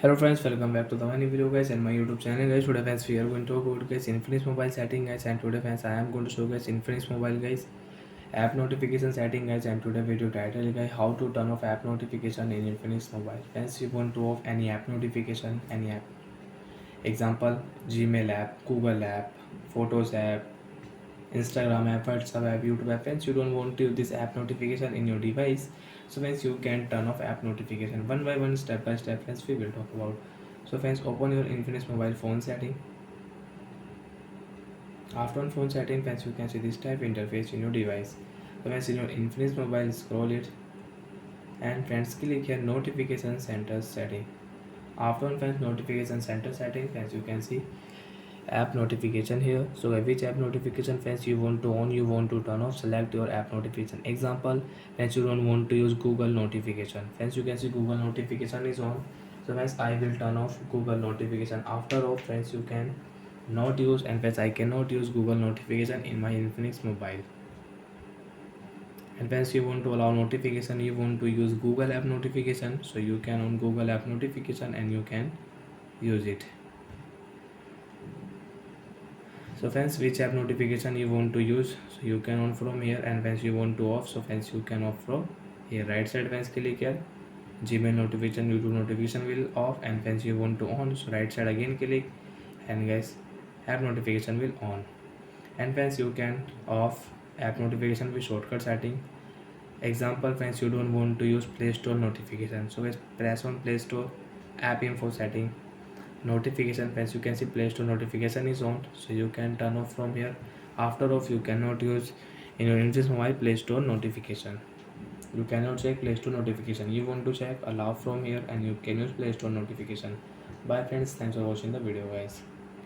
Hello friends, welcome back to the new video guys and my YouTube channel guys. Today friends we are going to talk about guys Infinix mobile setting guys, and today friends I am going to show guys Infinix mobile guys app notification setting guys, and today video title guys how to turn off app notification in Infinix mobile. Friends, you want to off any app notification, any app, example Gmail app, Google app, Photos app, Instagram app, WhatsApp app, YouTube app. Friends, you don't want to use this app notification in your device, so friends you can turn off app notification one by one, step by step. Friends, we will talk about. So friends, open your Infinix mobile phone setting. After on phone setting, friends, you can see this type interface in your device. So friends, in your Infinix mobile, scroll it and friends click here notification center setting. After on friends notification center setting, friends you can see app notification here. So which app notification friends you want to on, you want to turn off, select your app notification. Example, friends, you don't want to use Google notification. Friends, you can see Google notification is on, so friends I will turn off Google notification. After off, friends you can not use, and friends I cannot use Google notification in my Infinix mobile. And friends, you want to allow notification, you want to use Google app notification, so you can on Google app notification and you can use it. So friends, which app notification you want to use, so you can on from here. And friends, you want to off, so friends you can off from here. Right side friends click here Gmail notification, YouTube notification will off. And friends, you want to on, so right side again click and guys app notification will on. And friends, you can off app notification with shortcut setting. Example, friends, you don't want to use Play Store notification, so guys press on Play Store app info setting notification. Friends, you can see Play Store notification is on, so you can turn off from here. After off, you cannot use in your Infinix mobile Play Store notification. You cannot check Play Store notification. You want to check, allow from here and you can use Play Store notification. Bye friends, thanks for watching the video guys.